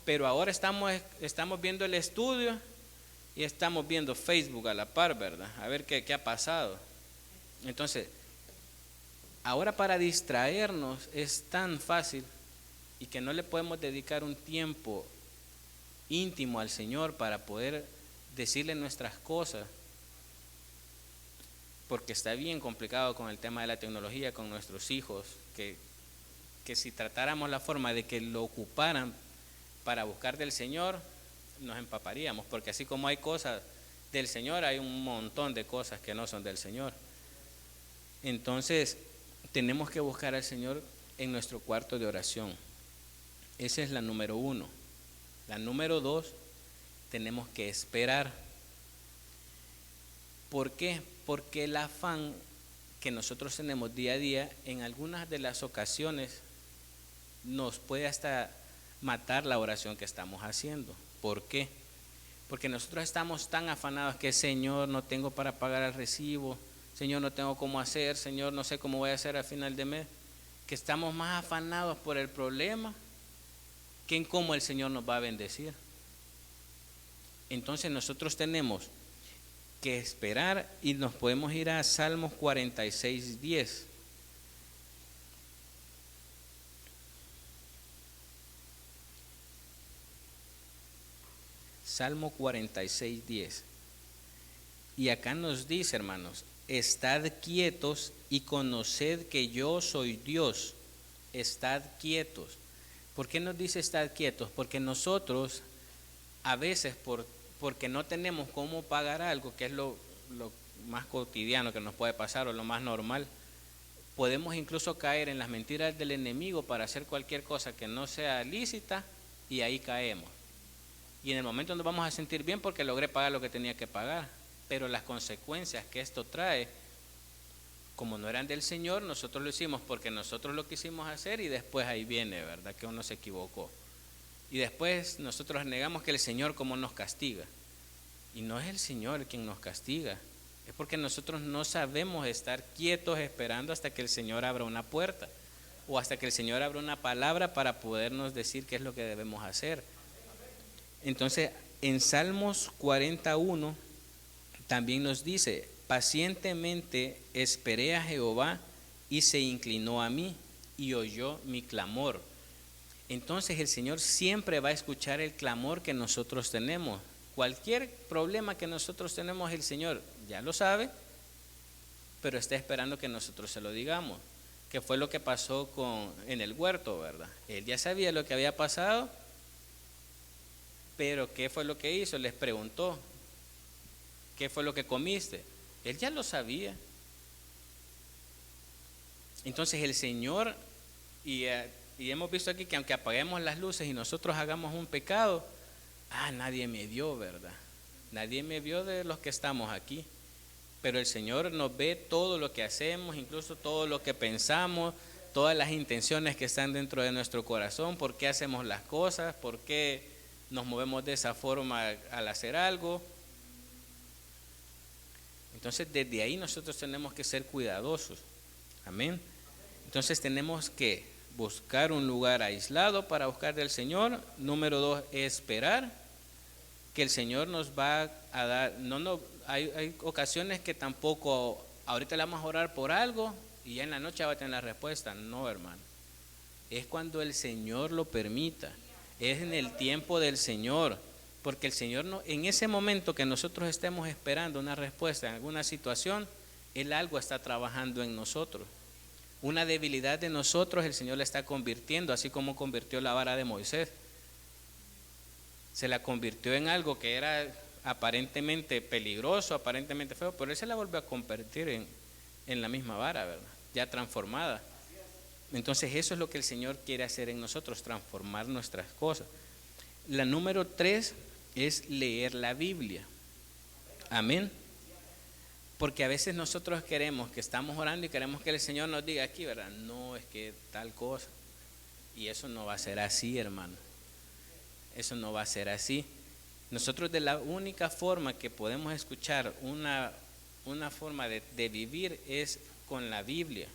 Pero ahora estamos viendo el estudio y estamos viendo Facebook a la par, ¿verdad? A ver qué ha pasado. Entonces, ahora para distraernos es tan fácil, y que no le podemos dedicar un tiempo íntimo al Señor para poder decirle nuestras cosas, porque está bien complicado con el tema de la tecnología con nuestros hijos, que si tratáramos la forma de que lo ocuparan para buscar del Señor, nos empaparíamos, porque así como hay cosas del Señor, hay un montón de cosas que no son del Señor. Entonces tenemos que buscar al Señor en nuestro cuarto de oración. Esa es la número 1. La número 2, tenemos que esperar. ¿Por qué? Porque el afán que nosotros tenemos día a día, en algunas de las ocasiones nos puede hasta matar la oración que estamos haciendo. ¿Por qué? Porque nosotros estamos tan afanados que, Señor, no tengo para pagar el recibo, Señor, no tengo cómo hacer, Señor, no sé cómo voy a hacer al final de mes, que estamos más afanados por el problema que en cómo el Señor nos va a bendecir. Entonces nosotros tenemos que esperar, y nos podemos ir a Salmos 46:10. Salmo 46:10. Y acá nos dice, hermanos, estad quietos y conoced que yo soy Dios. Estad quietos. ¿Por qué nos dice estad quietos? Porque nosotros a veces porque no tenemos cómo pagar algo, que es lo más cotidiano que nos puede pasar, o lo más normal, podemos incluso caer en las mentiras del enemigo para hacer cualquier cosa que no sea lícita, y ahí caemos. Y en el momento nos vamos a sentir bien porque logré pagar lo que tenía que pagar, pero las consecuencias que esto trae, como no eran del Señor, nosotros lo hicimos porque nosotros lo quisimos hacer, y después ahí viene, ¿verdad?, que uno se equivocó. Y después nosotros negamos que el Señor cómo nos castiga. Y no es el Señor quien nos castiga, es porque nosotros no sabemos estar quietos esperando hasta que el Señor abra una puerta o hasta que el Señor abra una palabra para podernos decir qué es lo que debemos hacer. Entonces, en Salmos 41 también nos dice: pacientemente esperé a Jehová y se inclinó a mí y oyó mi clamor. Entonces el Señor siempre va a escuchar el clamor que nosotros tenemos. Cualquier problema que nosotros tenemos, el Señor ya lo sabe, pero está esperando que nosotros se lo digamos. Que fue lo que pasó en el huerto, ¿verdad? Él ya sabía lo que había pasado, pero ¿qué fue lo que hizo? Les preguntó: ¿qué fue lo que comiste? Él ya lo sabía. Entonces el Señor, y hemos visto aquí que aunque apaguemos las luces y nosotros hagamos un pecado, nadie me vio, ¿verdad? Nadie me vio de los que estamos aquí. Pero el Señor nos ve todo lo que hacemos, incluso todo lo que pensamos, todas las intenciones que están dentro de nuestro corazón, por qué hacemos las cosas, por qué nos movemos de esa forma al hacer algo. Entonces desde ahí nosotros tenemos que ser cuidadosos. Amén. Entonces tenemos que buscar un lugar aislado para buscar del Señor. Número 2, esperar que el Señor nos va a dar. Hay ocasiones que tampoco, ahorita le vamos a orar por algo y ya en la noche va a tener la respuesta. No, hermano. Es cuando el Señor lo permita. Es en el tiempo del Señor. Porque el Señor, no, en ese momento que nosotros estemos esperando una respuesta en alguna situación, Él algo está trabajando en nosotros. Una debilidad de nosotros el Señor la está convirtiendo, así como convirtió la vara de Moisés. Se la convirtió en algo que era aparentemente peligroso, aparentemente feo, pero Él se la volvió a convertir en la misma vara, ¿verdad? Ya transformada. Entonces eso es lo que el Señor quiere hacer en nosotros, transformar nuestras cosas. La número 3 es leer la Biblia. Amén. Porque a veces nosotros queremos, que estamos orando y queremos que el Señor nos diga aquí, ¿verdad? No, es que tal cosa. Y eso no va a ser así, hermano. Eso no va a ser así. Nosotros de la única forma que podemos escuchar una forma de vivir es con la Biblia.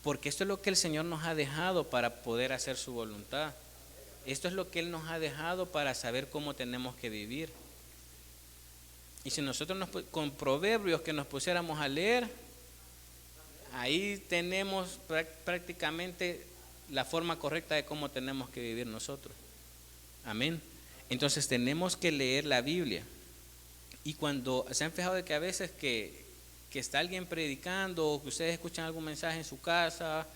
Porque esto es lo que el Señor nos ha dejado para poder hacer su voluntad. Esto es lo que Él nos ha dejado para saber cómo tenemos que vivir. Y si nosotros con proverbios que nos pusiéramos a leer, ahí tenemos prácticamente la forma correcta de cómo tenemos que vivir nosotros. Amén. Entonces tenemos que leer la Biblia. Y cuando se han fijado de que a veces que está alguien predicando o que ustedes escuchan algún mensaje en su casa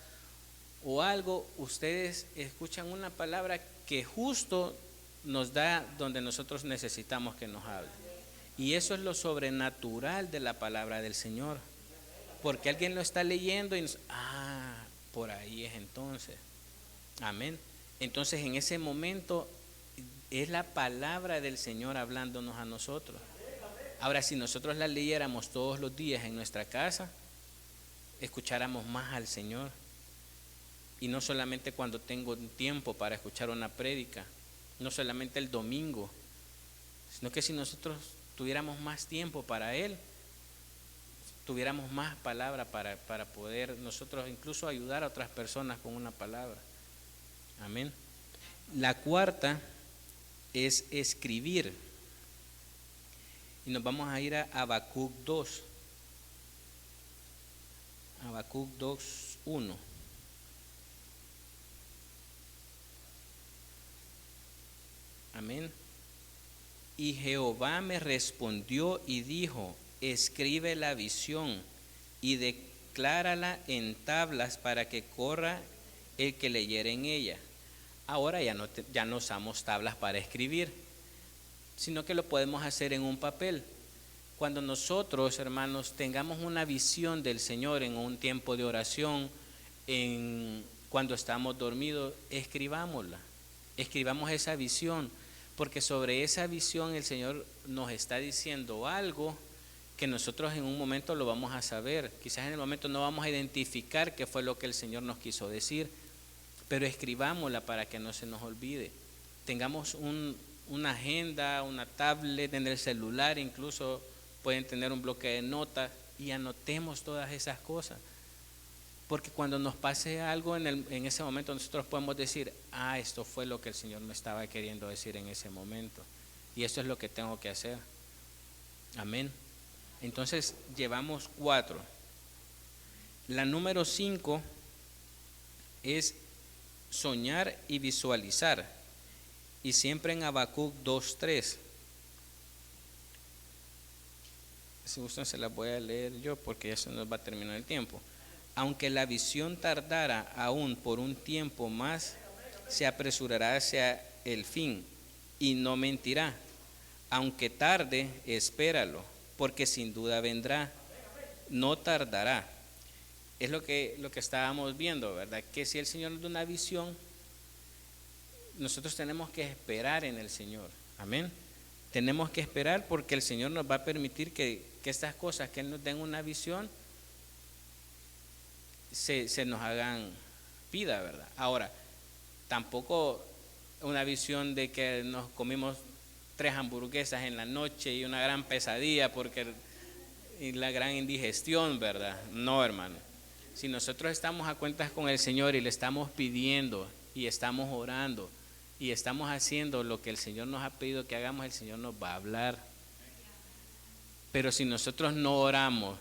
o algo, ustedes escuchan una palabra que justo nos da donde nosotros necesitamos que nos hable. Y eso es lo sobrenatural de la palabra del Señor. Porque alguien lo está leyendo y por ahí es entonces. Amén. Entonces en ese momento es la palabra del Señor hablándonos a nosotros. Ahora, si nosotros la leyéramos todos los días en nuestra casa, escucháramos más al Señor. Y no solamente cuando tengo tiempo para escuchar una prédica, no solamente el domingo, sino que si nosotros tuviéramos más tiempo para Él, tuviéramos más palabra para poder nosotros incluso ayudar a otras personas con una palabra. Amén. La cuarta es escribir. Y nos vamos a ir a Habacuc 2. Habacuc 2:1. Amén. Y Jehová me respondió y dijo: escribe la visión y declárala en tablas para que corra el que leyere en ella. Ahora ya no usamos tablas para escribir, sino que lo podemos hacer en un papel. Cuando nosotros, hermanos, tengamos una visión del Señor en un tiempo de oración, cuando estamos dormidos, escribámosla. Escribamos esa visión, porque sobre esa visión el Señor nos está diciendo algo que nosotros en un momento lo vamos a saber. Quizás en el momento no vamos a identificar qué fue lo que el Señor nos quiso decir, pero escribámosla para que no se nos olvide. Tengamos una agenda, una tablet en el celular, incluso pueden tener un bloque de notas y anotemos todas esas cosas. Porque cuando nos pase algo en ese momento nosotros podemos decir, esto fue lo que el Señor me estaba queriendo decir en ese momento. Y esto es lo que tengo que hacer. Amén. Entonces llevamos 4. La número 5 es soñar y visualizar. Y siempre en Habacuc 2:3. Si gustan se las voy a leer yo porque ya se nos va a terminar el tiempo. Aunque la visión tardara aún por un tiempo más, se apresurará hacia el fin y no mentirá. Aunque tarde, espéralo, porque sin duda vendrá, no tardará. Es lo que estábamos viendo, ¿verdad? Que si el Señor nos da una visión, nosotros tenemos que esperar en el Señor. Amén. Tenemos que esperar porque el Señor nos va a permitir que estas cosas que Él nos den una visión se nos hagan vida, ¿verdad? Ahora, tampoco una visión de que nos comimos 3 hamburguesas en la noche y una gran pesadilla y la gran indigestión, ¿verdad? No, hermano. Si nosotros estamos a cuentas con el Señor y le estamos pidiendo y estamos orando y estamos haciendo lo que el Señor nos ha pedido que hagamos, el Señor nos va a hablar. Pero si nosotros no oramos,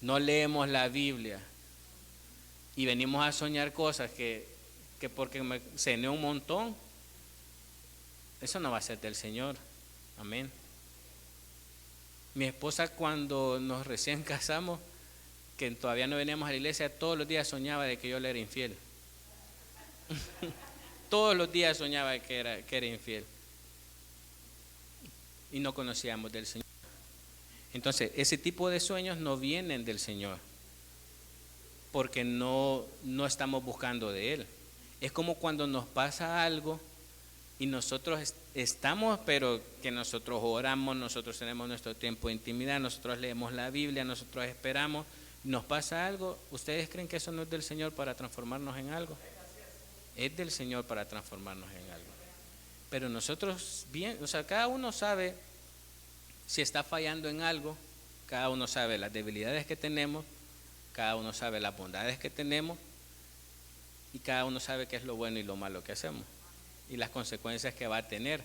no leemos la Biblia y venimos a soñar cosas que porque me cené un montón, eso no va a ser del Señor. Amén. Mi esposa, cuando nos recién casamos, que todavía no veníamos a la iglesia, todos los días soñaba de que yo le era infiel. Todos los días soñaba que era infiel. Y no conocíamos del Señor. Entonces, ese tipo de sueños no vienen del Señor, porque no estamos buscando de Él. Es como cuando nos pasa algo y nosotros estamos, pero que nosotros oramos, nosotros tenemos nuestro tiempo de intimidad, nosotros leemos la Biblia, nosotros esperamos, nos pasa algo. ¿Ustedes creen que eso no es del Señor para transformarnos en algo? Es del Señor para transformarnos en algo. Pero nosotros bien, cada uno sabe si está fallando en algo, cada uno sabe las debilidades que tenemos, cada uno sabe las bondades que tenemos y cada uno sabe qué es lo bueno y lo malo que hacemos y las consecuencias que va a tener.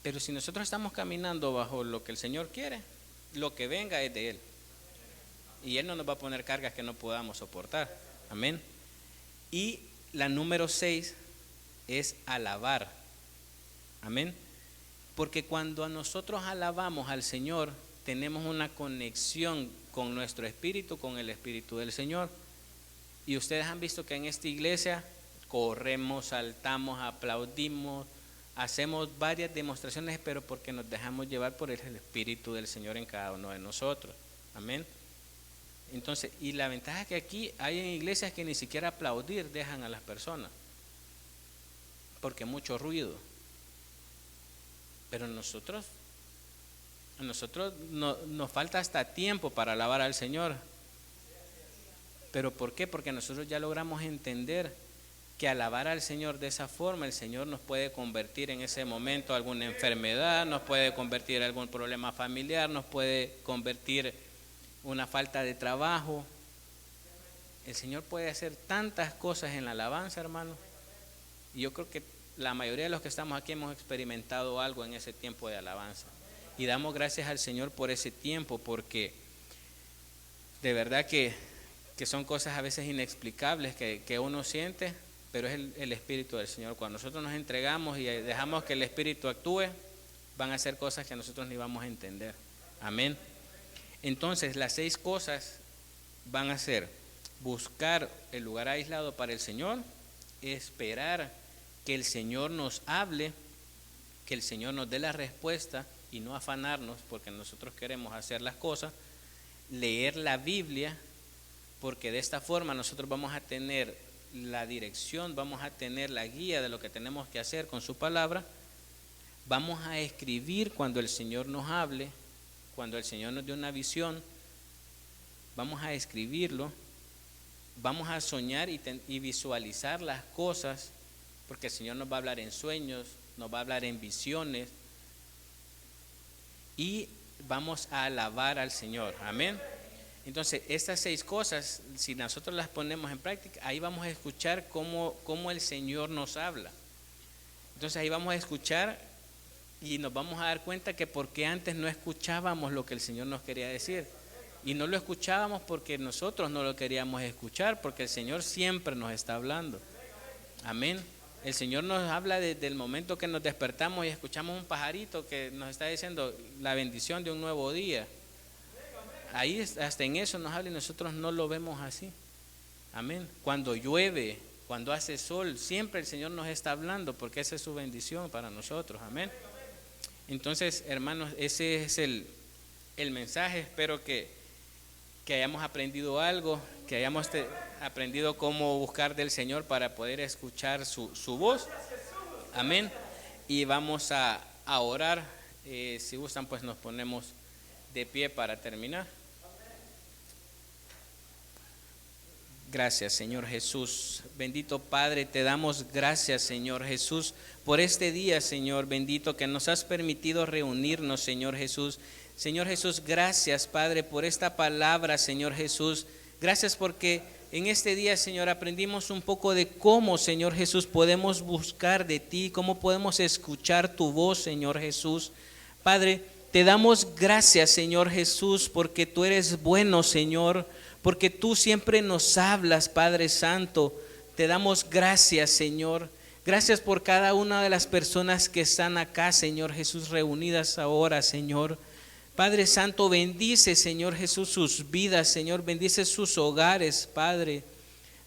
Pero si nosotros estamos caminando bajo lo que el Señor quiere, lo que venga es de Él. Y Él no nos va a poner cargas que no podamos soportar. Amén. Y la número 6 es alabar. Amén. Porque cuando nosotros alabamos al Señor, tenemos una conexión con nuestro espíritu, con el espíritu del Señor. Y ustedes han visto que en esta iglesia corremos, saltamos, aplaudimos, hacemos varias demostraciones, pero porque nos dejamos llevar por el espíritu del Señor en cada uno de nosotros. Amén. Entonces, y la ventaja es que aquí hay en iglesias que ni siquiera aplaudir dejan a las personas, porque mucho ruido. Pero nosotros nos falta hasta tiempo para alabar al Señor. ¿Pero por qué? Porque nosotros ya logramos entender que alabar al Señor de esa forma, el Señor nos puede convertir en ese momento alguna enfermedad, nos puede convertir en algún problema familiar, nos puede convertir una falta de trabajo. El Señor puede hacer tantas cosas en la alabanza, hermano. Y yo creo que la mayoría de los que estamos aquí hemos experimentado algo en ese tiempo de alabanza. Y damos gracias al Señor por ese tiempo, porque de verdad que son cosas a veces inexplicables que uno siente, pero es el Espíritu del Señor. Cuando nosotros nos entregamos y dejamos que el Espíritu actúe, van a ser cosas que nosotros ni vamos a entender. Amén. Entonces, las 6 cosas van a ser: buscar el lugar aislado para el Señor, esperar que el Señor nos hable, que el Señor nos dé la respuesta y no afanarnos porque nosotros queremos hacer las cosas, leer la Biblia, porque de esta forma nosotros vamos a tener la dirección, vamos a tener la guía de lo que tenemos que hacer con su palabra. Vamos a escribir cuando el Señor nos hable, cuando el Señor nos dé una visión, vamos a escribirlo vamos a soñar y visualizar las cosas, porque el Señor nos va a hablar en sueños, nos va a hablar en visiones, y vamos a alabar al Señor. Amén. Entonces, estas 6 cosas, si nosotros las ponemos en práctica, ahí vamos a escuchar cómo el Señor nos habla. Entonces, ahí vamos a escuchar y nos vamos a dar cuenta que porque antes no escuchábamos lo que el Señor nos quería decir. Y no lo escuchábamos porque nosotros no lo queríamos escuchar, porque el Señor siempre nos está hablando. Amén. El Señor nos habla desde el momento que nos despertamos y escuchamos un pajarito que nos está diciendo la bendición de un nuevo día. Ahí hasta en eso nos habla y nosotros no lo vemos así. Amén. Cuando llueve, cuando hace sol, siempre el Señor nos está hablando porque esa es su bendición para nosotros. Amén. Entonces, hermanos, ese es el mensaje. Espero que hayamos aprendido algo, que hayamos aprendido cómo buscar del Señor para poder escuchar su voz. Amén. Y vamos a orar. Si gustan, pues nos ponemos de pie para terminar. Gracias, Señor Jesús. Bendito Padre, te damos gracias, Señor Jesús, por este día, Señor bendito, que nos has permitido reunirnos, Señor Jesús. Señor Jesús, gracias, Padre, por esta palabra, Señor Jesús. Gracias porque en este día, Señor, aprendimos un poco de cómo, Señor Jesús, podemos buscar de ti, cómo podemos escuchar tu voz, Señor Jesús. Padre, te damos gracias, Señor Jesús, porque tú eres bueno, Señor, porque tú siempre nos hablas, Padre Santo. Te damos gracias, Señor. Gracias por cada una de las personas que están acá, Señor Jesús, reunidas ahora, Señor. Padre Santo, bendice, Señor Jesús, sus vidas, Señor, bendice sus hogares, Padre.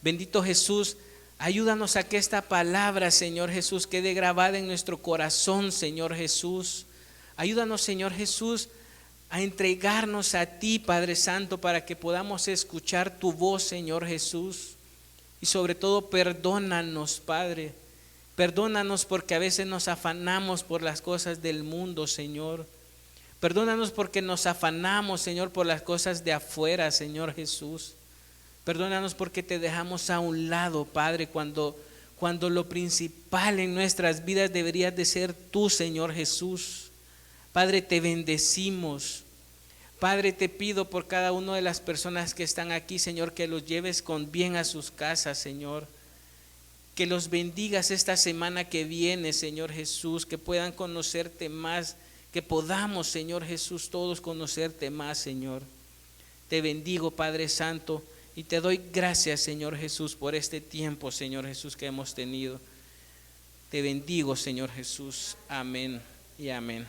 Bendito Jesús, ayúdanos a que esta palabra, Señor Jesús, quede grabada en nuestro corazón, Señor Jesús. Ayúdanos, Señor Jesús, a entregarnos a ti, Padre Santo, para que podamos escuchar tu voz, Señor Jesús. Y sobre todo, perdónanos, Padre. Perdónanos porque a veces nos afanamos por las cosas del mundo, Señor. Perdónanos porque nos afanamos, Señor, por las cosas de afuera, Señor Jesús. Perdónanos porque te dejamos a un lado, Padre, cuando lo principal en nuestras vidas deberías de ser tú, Señor Jesús. Padre, te bendecimos. Padre, te pido por cada una de las personas que están aquí, Señor, que los lleves con bien a sus casas, Señor. Que los bendigas esta semana que viene, Señor Jesús, que puedan conocerte más, que podamos, Señor Jesús, todos conocerte más, Señor. Te bendigo, Padre Santo, y te doy gracias, Señor Jesús, por este tiempo, Señor Jesús, que hemos tenido. Te bendigo, Señor Jesús. Amén y amén.